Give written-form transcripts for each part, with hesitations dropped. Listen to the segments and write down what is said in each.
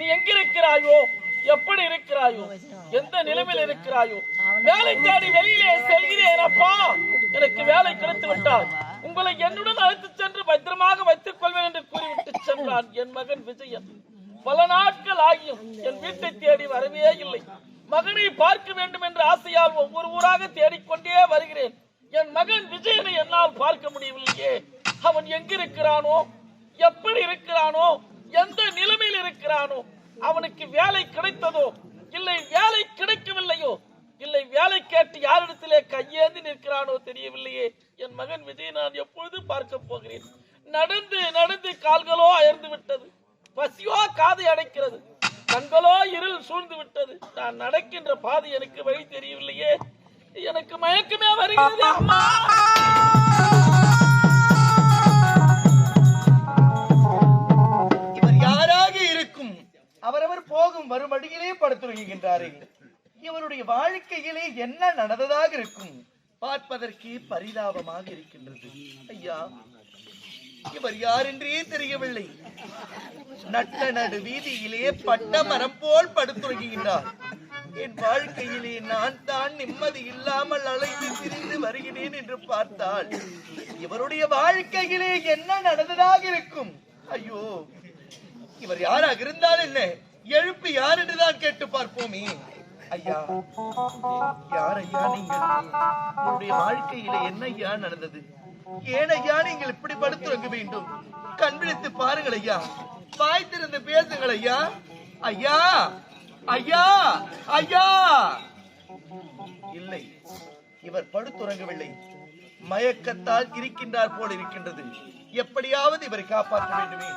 நீ எங்கிருக்கிறாயோ, எப்படி இருக்கிறாயோ, எந்த நிலைமையில் இருக்கிறாயோ, வேலை தேடி வெளியிலே செல்கிறேன் அப்பா, எனக்கு வேலை கிடைத்து விட்டால் உங்களை என்னுடன் அழைத்து சென்று பத்திரமாக வைத்துக் கொள்வேன் என்று கூறிவிட்டு சென்றான் என் மகன் விஜயன். பல நாட்கள் ஆகியும் என் வீட்டை தேடி வரவே இல்லை. மகனை பார்க்க வேண்டும் என்ற ஆசையால் ஒவ்வொரு ஊராக தேடிக்கொண்டே வருகிறேன். என் மகன் விஜயனை என்னால் பார்க்க முடியவில்லையே. அவன் எங்கிருக்கிறானோ, எப்படி இருக்கிறானோ, எந்த நிலைமையில் இருக்கிறானோ, அவனுக்கு வேலை கிடைத்ததோ இல்லை வேலை கிடைக்கவில்லையோ, இல்லை வேலை கேட்டு யாரிடத்திலே கையேந்தி நிற்கிறானோ தெரியவில்லையே. என் மகன் விஜய் நான் எப்பொழுது பார்க்க போகிறேன்? நடந்து நடந்து கால்களோ அயர்ந்து விட்டது, பசியோ காதை அடைக்கிறது, கண்களோ இருள் சூழ்ந்து விட்டது. நான் நடக்கின்ற பாதை எனக்கு வழி தெரியவில்லையே. எனக்கு மயக்கமே வருகிறது அம்மா. இவர் யாராக இருக்கும்? அவரவர் போகும் மறுபடியிலே படுத்துறங்குகின்றார்கள். இவருடைய வாழ்க்கையிலே என்ன நடந்ததாக இருக்கும்? பார்ப்பதற்கு பரிதாபமாக இருக்கின்றது. ஐயா, இவர் யார் என்றே தெரியவில்லை. நட்ட நடு வீதியிலே பட்ட மரம் போல் படுத்துறங்குகின்றார். என் வாழ்க்கையிலே நான் தான் நிம்மதி இல்லாமல் அலைந்து திரிந்து வருகிறேன் என்று பார்த்தால் இவருடைய வாழ்க்கையிலே என்ன நடந்ததாக இருக்கும்? ஐயோ, இவர் யாராக இருந்தால் என்ன? எழுப்பி யார் என்றுதான் கேட்டு பார்ப்போமே. ஐயா, யார் ஐயா நீங்கள்? உங்களுடைய வாழ்க்கையில என்ன ஐயா நடந்தது? ஏன் ஐயா நீங்கள் இப்படி படுத்துறங்க வேண்டும்? கண் விழித்து பாருங்கள் ஐயா, வாய் திறந்து பேசுங்கள் ஐயா. ஐயா, ஐயா, ஐயா. இல்லை, இவர் படுத்துறங்கவில்லை, மயக்கத்தால் இருக்கின்றார் போல் இருக்கின்றது. எப்படியாவது இவரை காப்பாற்ற வேண்டுமே.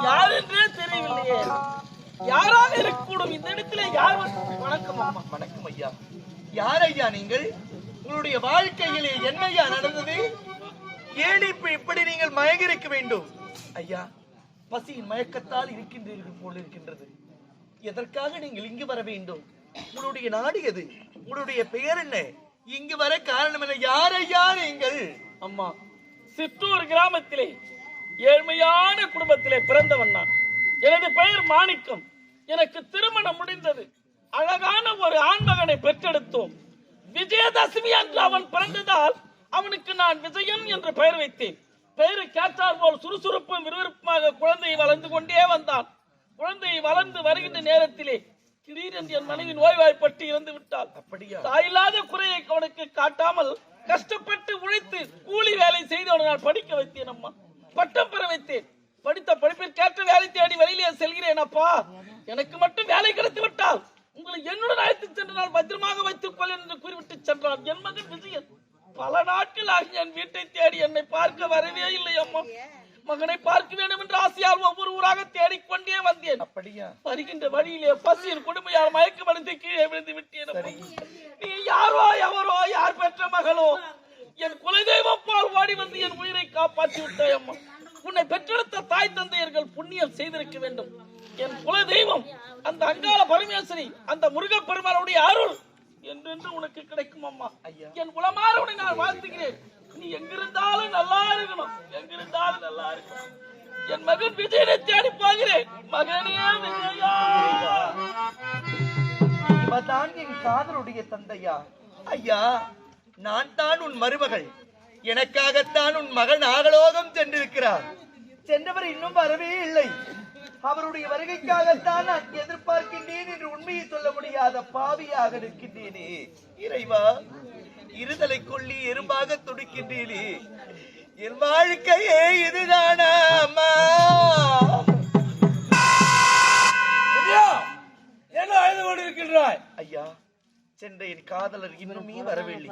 யார் என்றே தெரியவில்லையே. யாராக இருக்கக்கூடும் இந்த இடத்திலே? யார்? வணக்கம் அம்மா. வணக்கம் ஐயா. யார் ஐயா நீங்கள்? உங்களுடைய வாழ்க்கையிலே என்ன ஐயா நடந்தது? ஏன் இப்படி நீங்கள் மயங்கி இருக்க வேண்டும்? ஐயா, பசியின் மயக்கத்தால் இருக்கின்றீர்கள் போல் இருக்கின்றது. எதற்காக நீங்கள் இங்கு வர வேண்டும்? உங்களுடைய நாடு எது? உங்களுடைய பெயர் என்ன? இங்கு வர காரணம் என்ன? யார் ஐயா நீங்கள்? அம்மா, சித்தூர் கிராமத்திலே ஏழ்மையான குடும்பத்திலே பிறந்தவன் நான். எனது பெயர் மாணிக்கம். எனக்கு திருமணம் முடிந்தது. அழகான ஒரு ஆண்மகனை பெற்றெடுத்தோம். விஜயதசமி அன்று அவன் பிறந்ததால் அவனுக்கு நான் விஜயன் என்று பெயர் வைத்தேன். பெயரை கேட்டார் போல் சுறுசுறுப்பும் விறுவிறுப்புமாக குழந்தை வளர்ந்து கொண்டே வந்தான். குழந்தை வளர்ந்து வருகின்ற நேரத்திலே திடீரென்று என் மனைவி நோய்வாய்ப்பட்டு இறந்து விட்டாள். அப்படியா? தாயில்லாத குறையை அவனுக்கு காட்டாமல் கஷ்டப்பட்டு உழைத்து கூலி வேலை செய்து அவனை நான் படிக்க வைத்தேன் அம்மா. பட்டம் பெற வைத்தேன். படித்த படிப்பிற்கேற்ற வேலை தேடி வெளியிலே செல்கிறேன் அப்பா. எனக்கு மட்டும் வேலை கிடைத்து விட்டால் உங்களை என்னுடன் அழைத்து சென்று நான் பத்திரமாக வைத்துக் கொள்ள என்று கூறிவிட்டு சென்றான் என் மகன் விஜயன். பல நாட்கள் ஆகி என் வீட்டை தேடி என்னை பார்க்க வரவே இல்லை அம்மா. மகனை பார்க்க வேண்டும் என்ற ஆசையால் ஒவ்வொரு ஊராக தேடிக்கொண்டே வந்தேன். அப்படியா? வருகின்ற வழியிலே பசியின் கொடுமையால் மயக்கமடைந்து கீழே விழுந்து விட்டேன். நீ யாரோ எவரோ, யார் பெற்ற மகளோ, என் குலதெய்வம் போல் ஓடி வந்து என் உயிரை காப்பாற்றி விட்டாய் அம்மா. உன்னை பெற்றெடுத்த தாய் தந்தையர்கள் புண்ணியம் செய்திருக்க வேண்டும். என் குலதெய்வம் அந்த அங்காள பரமேஸ்வரி, அந்த முருகப்பெருமானுடைய அருள் என்றென்று உனக்கு கிடைக்கும் அம்மா. என் குலமாற உன்னை நான் வாழ்த்துகிறேன். நீ எங்கிருந்தாலும் நல்லா இருக்கணும், எங்கிருந்தாலும் நல்லா இருக்கணும். என் மகன் விஜயனை தேடி போகிறேன். மகனே விஜயா, இவர்தான் என் காதலுடைய தந்தையா? ஐயா, நான் தான் உன் மருமகள். எனக்காகத்தான் உன் மகன் ஆகலோகம் சென்றிருக்கிறார். சென்றவர் இன்னும் வரவே இல்லை. அவருடைய வருகைக்காகத்தான் நான் எதிர்பார்க்கின்றேன் என்று உண்மையை சொல்ல முடியாத பாவியாக இருக்கின்றேனே. இறைவா, இருதலை கொள்ளி எறும்பாக துடிக்கின்றேனே. என் வாழ்க்கையே இதுதானா அம்மா? என்ன அழுது கொண்டிருக்கின்றாய்? ஐயா, சென்ற என் காதலர் இன்னுமே வரவில்லை.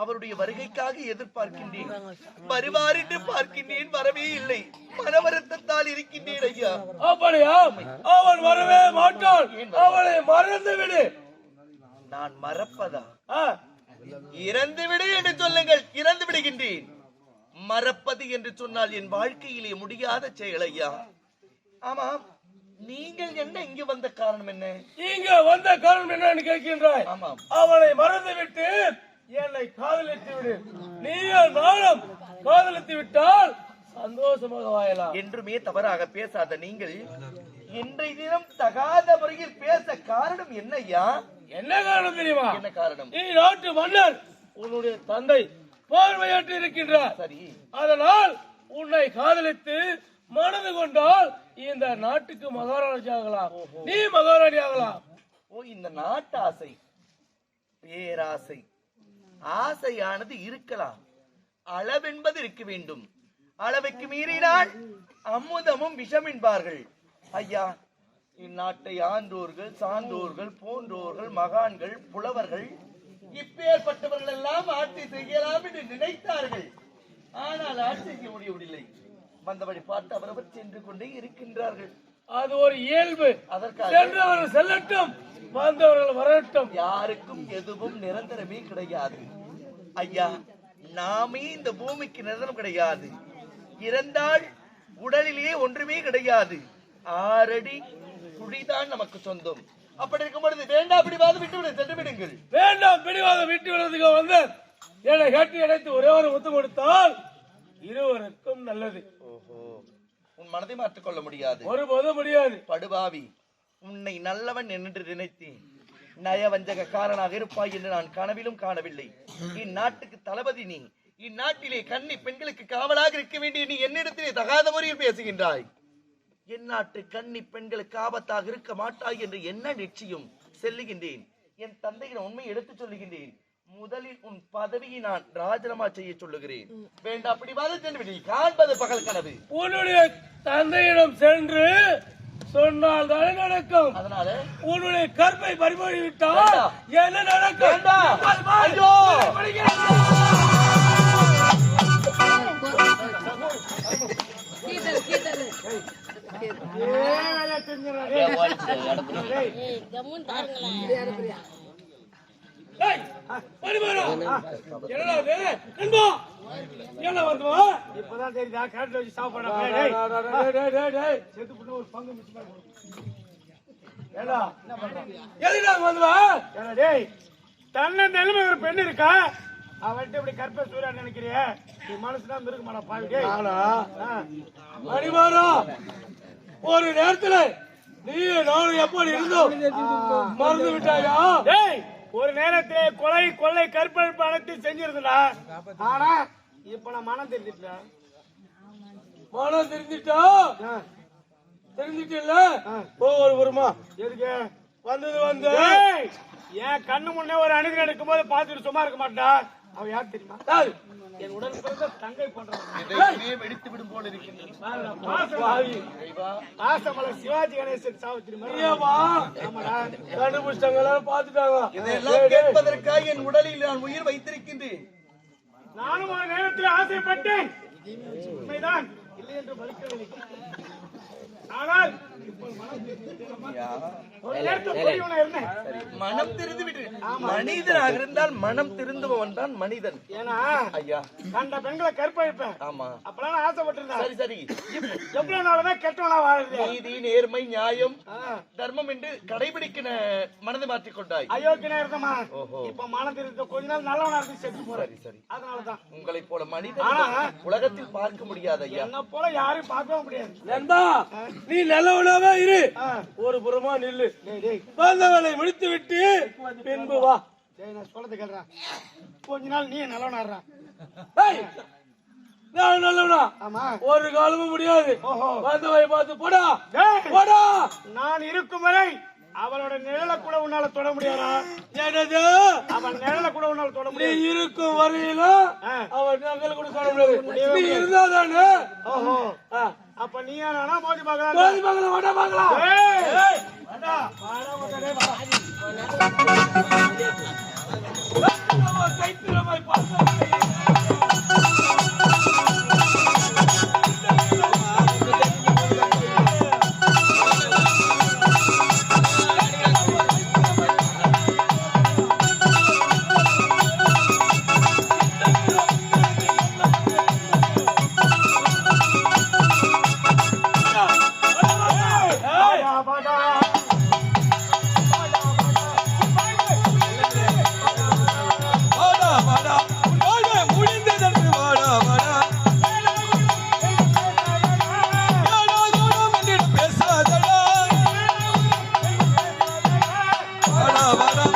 அவருடைய வருகைக்காக எதிர்பார்க்கின்றேன். வருவார் என்று பார்க்கின்றேன், வரவே இல்லை. மன வருத்தத்தால் இருக்கின்றேன் ஐயா. அப்படியா? அவன் வரவே மாட்டான். அவனை மறந்து விடு. நான் மறப்பதா? இறந்து விடு என்று சொல்லுங்கள், இறந்து விடுகின்றேன். மறப்பது என்று சொன்னால் என் வாழ்க்கையிலே முடியாத செயல் ஐயா. ஆமாம், நீங்கள் என்ன இங்கு வந்த காரணம் என்ன? இங்க வந்த காரணம் என்னன்னு கேட்கின்றாய். ஆமாம். அவனை மறந்து விட்டு என்னை காதலித்து விடு. நீயும் நானும் காதலித்து விட்டால் சந்தோஷமாக வாழலாம். என்றுமே தவறாக பேசாத நீங்கள் இன்றைய தினம் தகாத முறையில் பேச காரணம் என்ன ஐயா? என்ன காரணம் தெரியுமா? என்ன காரணம்? நீ நாட்டு மன்னர், உன்னுடைய தந்தை பார்வையாற்றி இருக்கின்றார். சரி, அதனால் உன்னை காதலித்து மனது கொண்டால் இந்த நாட்டுக்கு மகாராணி ஆகலாம். நீ மகாராணி ஆகலாம். ஓ, இந்த நாட்டு ஆசை, பேராசை, ஆசையானது இருக்கலாம், அளவென்பது இருக்க வேண்டும். அளவுக்கு மீறினால் அமுதமும் விஷம் என்பார்கள். ஐயா, இந்நாட்டை ஆண்டோர்கள், சான்றோர்கள், போன்றோர்கள், மகான்கள், புலவர்கள், இப்பேற்பட்டவர்கள் எல்லாம் ஆட்சி செய்யலாம் என்று நினைத்தார்கள். ஆனால் ஆட்சி செய்ய முடியவில்லை. வந்தபடி பார்த்து அவரவர் சென்று கொண்டே இருக்கின்றார்கள். அது ஒரு இயல்பு. அதற்காக சென்றவர்கள் செல்லட்டும், வந்தவர்கள் வரட்டும். யாருக்கும் எதுவும் நிரந்தரமே கிடையாது. ஐயா, நாமே இந்த பூமிக்கு நிரந்தரம் கிடையாது. இறந்தால் உடலிலே ஒன்றுமே கிடையாது. 6 அடி குழிதான் நமக்கு சொந்தம். அப்படி இருக்கும் பொழுது வேண்டாம் பிடிவாதம் விட்டு விட சென்று விடுங்கள். வேண்டாம் பிடிவாதம் விட்டு விடுறதுக்கு வந்து என்னை கட்டி அடைத்து ஒரே ஒரு முத்தம் கொடுத்தால் இருவருக்கும் நல்லது. ஓஹோ, உன் மனதை மாற்றிக் கொள்ள முடியாது. ஒருபோதும் முடியாது. படுபாவி, உன்னை நல்லவன் என்று நினைத்தேன். நயவஞ்சகக்காரனாக இருப்பாய் என்று நான் கனவிலும் காணவில்லை. இந்நாட்டுக்கு தளபதி நீ. இந்நாட்டிலே கன்னி பெண்களுக்கு காவலாக இருக்க வேண்டிய நீ என்னிடத்திலே தகாத முறையில் பேசுகின்றாய். என் நாட்டு கன்னி பெண்களுக்கு ஆபத்தாக இருக்க மாட்டாய் என்று என்ன நிச்சயம்? செல்லுகின்றேன். என் தந்தையின் உண்மை எடுத்து சொல்லுகின்றேன். முதலில் உன் பதவியை நான் ராஜினாமா செய்ய சொல்லுகிறேன். வேண்டாம் பிடிவாத சென்று காண்பது பகல் கனவு. உன்னுடைய தந்தையிடம் சென்று சொன்னால் தானே நடக்கும். அதனால உன்னுடைய கற்பை பறிபோடி விட்டால் என்ன நடக்கும்? ஐயோ, இப்பதான் தெரியுதா? கரெக்ட் வச்சு சாப்பிட ஒரு பங்கு தன்னை நிலைமை ஒரு பெண் இருக்கா, அவன்கிட்ட இப்படி கற்ப சூரா நினைக்கிறிய? நீ மனசுதான் இருக்க மாட்டா பாவிட்டே. மணிமாரா, ஒரு நேரத்துல நீ நானும் எப்படி இருந்தோம் மறந்து விட்டாயா? ஒரு நேரத்திலே கொலை கொள்ளை கற்பழிப்பு அனைத்து செஞ்சிருந்தா. ஆனா இப்ப நான் மனம் தெரிஞ்சிட்டேன். மனம் தெரிஞ்சிட்டா? தெரிஞ்சிட்டு இல்ல ஒரு புறமா எதுக்கு வந்தது? வந்து என் கண்ணு முன்னே ஒரு அணிந்து எடுக்கும் போது பார்த்துட்டு சும்மா இருக்க மாட்டா. அவ யார் தெரியுமா? என் உடல் பிறந்த தங்கை போன்றவன். வெடித்து விடும் போல இருக்கின்றது. பாசமலர் சிவாஜி கணேசன் சாவு தெரியுமா? கண்டுபிடிச்சாங்க, பாத்துட்டாங்க. இதெல்லாம் கேட்பதற்காக என் உடலில் நான் உயிர் வைத்திருக்கின்றேன். நானும் ஒரு நேரத்தில் ஆசைப்பட்டேன். உண்மைதான், இல்லை என்று மறுக்கவில்லை. ஆனால் மனம் திருந்து விட்டு மனிதனாக இருந்தால் மனம் திருந்துபவன் தான் மனிதன். ஏன்னா ஐயா, கண்ட பெண்களை கற்பழிப்பேன். ஆமா, அப்பெல்லாம் நான் ஆசைப்பட்டிருந்தேன். சரி சரி, எவ்வளவு நாளதான் கெட்டவனா வாழ்றது? நீதி, நேர்மை, நியாயம், தர்மம் என்று கடைபிடிக்க மனதை மாற்றிக் கொண்டாய். அயோக்கியனா இருந்தமா, இப்ப மனம் திருந்த கொஞ்ச நாள் நல்லவனா இருந்து செத்து போறேன். சரி சரி, அதனாலதான் உங்களை போல மனிதன் உலகத்தில் பார்க்க முடியாது ஐயா. என்ன போல யாரையும் பார்க்கவும் முடியாது. நீ நல்லவனாக இரு, ஒரு புறமா நில்லு. வந்தவனை முடித்து விட்டு பின்பு வா. நான் சொல்றது கேள்றா, கொஞ்ச நாள் நீ நல்லவனா? நான் நல்லவனா? ஆமா, ஒரு காலமும் முடியாது. வந்தவனை பார்த்து போடா போடா. நான் இருக்கும் வரை அவளோட நிழல கூட உன்னால தொட முடியாதா? என்னது? அவன் நிழல கூட உன்னால தொட முடியாது. நீ இருக்கும் வரையிலும் அவன் நிழல கூட தொட முடியாது. நீ இருந்தாதானே. ஓஹோ, அப்ப நீ நானா மோதி பார்க்கலாம்? மோதி பார்க்கலாம், வாடா பார்க்கலாம். ஏய் வாடா வாடா வாடா. கைத்திரமாய் பாத்து வாடா முடிந்ததற்கு வாடா வாடா பேசாதடா வாடா வாடா